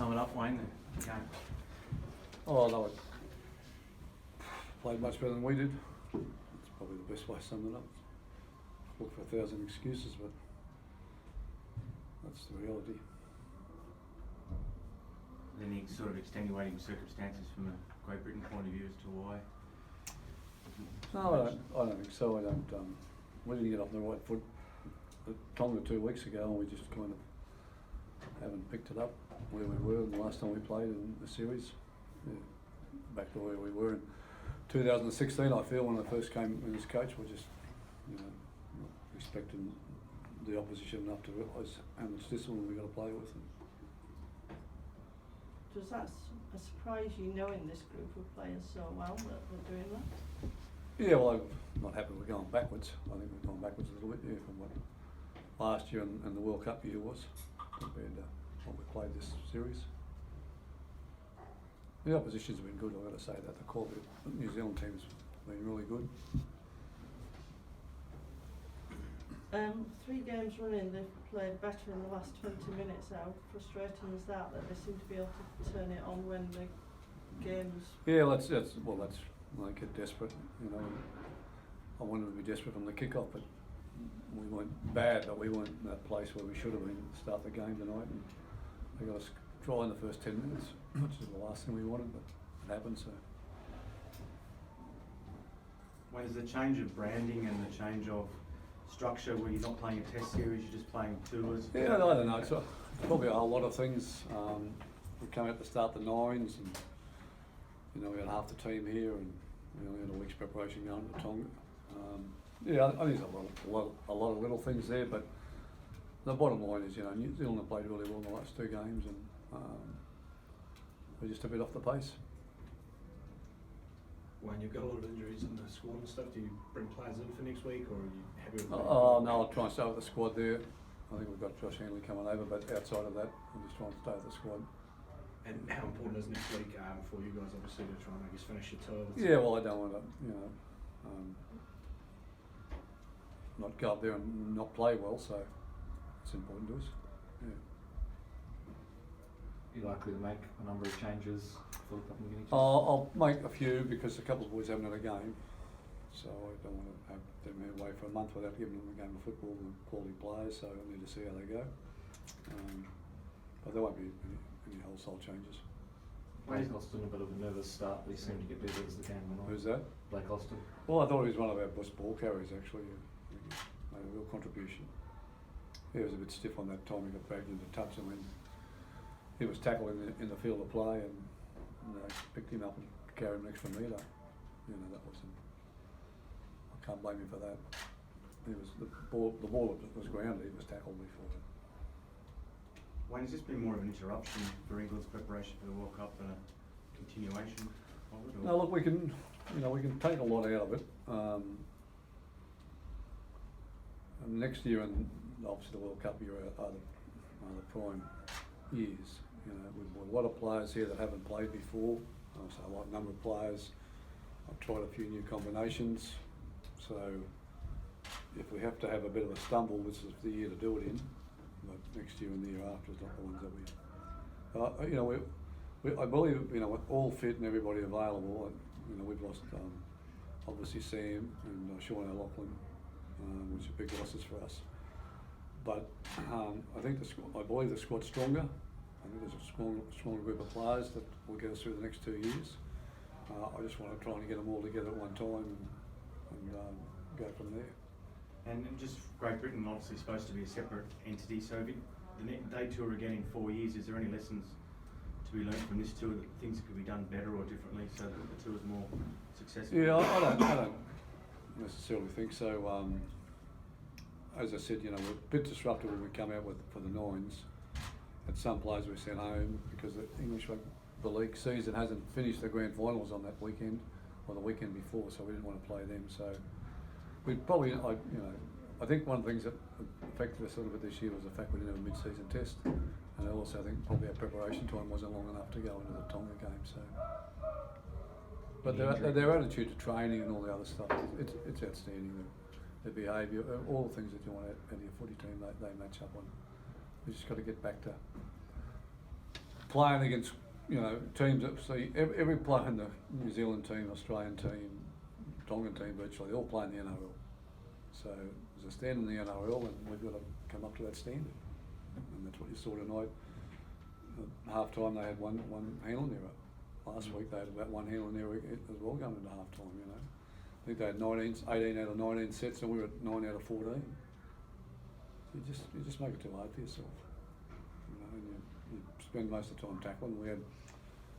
sum it up, Wayne? The game. Oh, no, it played much better than we did. That's probably the best way to sum it up. Look for 1,000 excuses, but that's the reality. Any sort of extenuating circumstances from a Great Britain point of view as to why? No, I don't think so. We didn't get off the right foot at Tonga 2 weeks ago, and we just kind of haven't picked it up where we were the last time we played in the series. Yeah, back to where we were in 2016, I feel, when I first came in as coach. We just, not respecting the opposition enough to realise how much discipline we've got to play with. Does that surprise you, knowing this group of players so well, that they're doing that? Yeah, well, I'm not happy we're going backwards. I think we've gone backwards a little bit, from what last year and the World Cup year was, compared to what we played this series. The opposition's been good, I've got to say that. The quality of the New Zealand team's been really good. 3 games running, they've played better in the last 20 minutes. How frustrating is that they seem to be able to turn it on when the game's... Yeah, that's like get desperate, I wanted to be desperate from the kick-off, but we weren't bad, but we weren't in that place where we should have been to start the game tonight. And they got us try in the first 10 minutes, which is the last thing we wanted, but it happened, so. When is the change of branding and the change of structure where you're not playing a test series, you're just playing tours? Yeah, I don't know, it's probably a whole lot of things. We came out to start the nines, and we had half the team here, and we had a week's preparation going to Tonga. Yeah, I think there's a lot of little things there, but the bottom line is, New Zealand have played really well in the last 2 games, and we're just a bit off the pace. When you've got a lot of injuries in the squad and stuff, do you bring players in for next week, or are you happy with that? Oh, no, I'll try and stay with the squad there. I think we've got Josh Hanley coming over, but outside of that, I'm just trying to stay with the squad. And how important is next week for you guys, obviously, to try and, finish your tour? Yeah, well, I don't want to, not go up there and not play well, so it's important to us. Yeah. You're likely to make a number of changes for the couple of games? I'll make a few because a couple of boys haven't had a game, so I don't want to have them away for a month without giving them a game of football and quality players, so I need to see how they go. But there won't be any wholesale changes. Blake Austin, a bit of a nervous start, but he seemed to get better as the game went on. Who's that? Blake Austin. Well, I thought he was one of our best ball carriers, actually. He made a real contribution. He was a bit stiff on that time. He got dragged into touch, and when he was tackled in the field of play, and they picked him up and carried him an extra metre. That wasn't. I can't blame him for that. He was the ball was grounded. He was tackled before it. Wayne, has this been more of an interruption for England's preparation for the World Cup than a continuation of it? No, look, we can take a lot out of it. And next year, and obviously the World Cup year are the prime years. We've got a lot of players here that haven't played before. So a lot number of players. I've tried a few new combinations. So if we have to have a bit of a stumble, this is the year to do it in. But next year and the year after is not the ones that we. I believe we're all fit and everybody available. We've lost obviously Sam and Sean O'Loughlin, which are big losses for us. But I think I believe the squad's stronger. I think there's a stronger group of players that will get us through the next 2 years. I just want to try and get them all together at one time and go from there. And just Great Britain obviously supposed to be a separate entity, so they tour again in 4 years. Is there any lessons to be learned from this tour that things could be done better or differently so that the tour is more successful? Yeah, I don't necessarily think so. As I said, we're a bit disruptive when we come out for the nines. At some players we sent home because the English the league season hasn't finished the grand finals on that weekend or the weekend before, so we didn't want to play them. So we probably, I think one of the things that affected us a little bit this year was the fact we didn't have a mid-season test, and I also think probably our preparation time wasn't long enough to go into the Tonga game. So, but their attitude to training and all the other stuff, it's outstanding. Their behaviour, all the things that you want out of your footy team, they match up on. We just got to get back to playing against, you know, teams that see every player in the New Zealand team, Australian team, Tongan team virtually, they all play in the NRL. So there's a standard in the NRL and we've got to come up to that standard. And that's what you saw tonight. At half time they had one handling error. Last week they had about one handling error as well going into half time, you know. I think they had 18 out of 19 sets and we were at 9 out of 14. You just make it too hard for yourself. You know, and you spend most of the time tackling.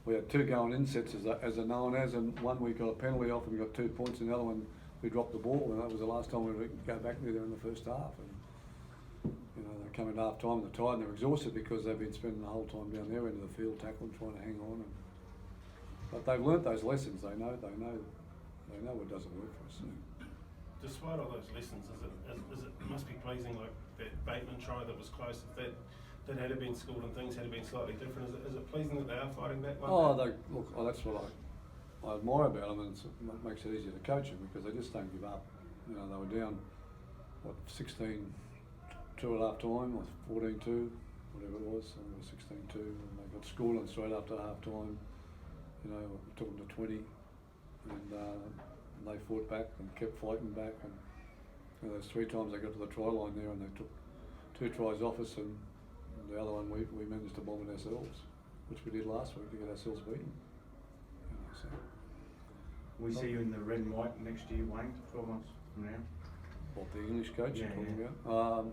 We had 2 going in sets as a known as, and one we got a penalty off and we got 2 points, and the other one we dropped the ball, and that was the last time we would go back there in the first half. And you know, they come in half time, they're tired and they're exhausted because they've been spending the whole time down there into the field tackling, trying to hang on. But they've learnt those lessons. They know what doesn't work for us. So. Despite all those lessons, it must be pleasing, like that Bateman try that was close, if that had been schooled and things had been slightly different, is it pleasing that they are fighting back like that? That's what I admire about them, and it makes it easier to coach them because they just don't give up. You know, they were down, 16-2 at half time, or 14-2, whatever it was, and it was 16-2, and they got schooling straight after half time. You know, took them to 20, and they fought back and kept fighting back, and you know, those 3 times they got to the try line there and they took 2 tries off us, and the other one we managed to bomb it ourselves, which we did last week to get ourselves beaten. You know, so. We see you in the red and white next year, Wayne, 12 months from now. What, the English coach you're talking Yeah. about?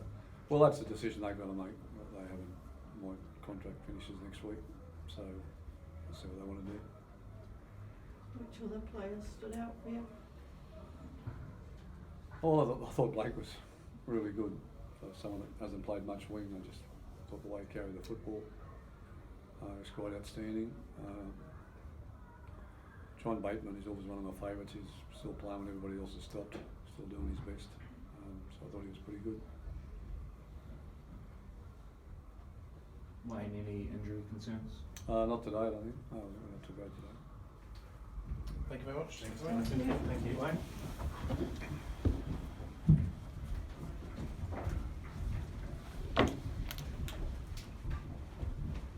Well, that's a decision they've got to make. They haven't. My contract finishes next week, so we'll see what they want to do. Which other players stood out for you? Oh, I thought Blake was really good. For someone that hasn't played much wing, I just thought the way he carried the football was quite outstanding. John Bateman is always one of my favourites. He's still playing when everybody else has stopped, still doing his best. So I thought he was pretty good. Wayne, any injury concerns? Not today, I think. No, not too bad today. Thank you very much. Thank you, Wayne.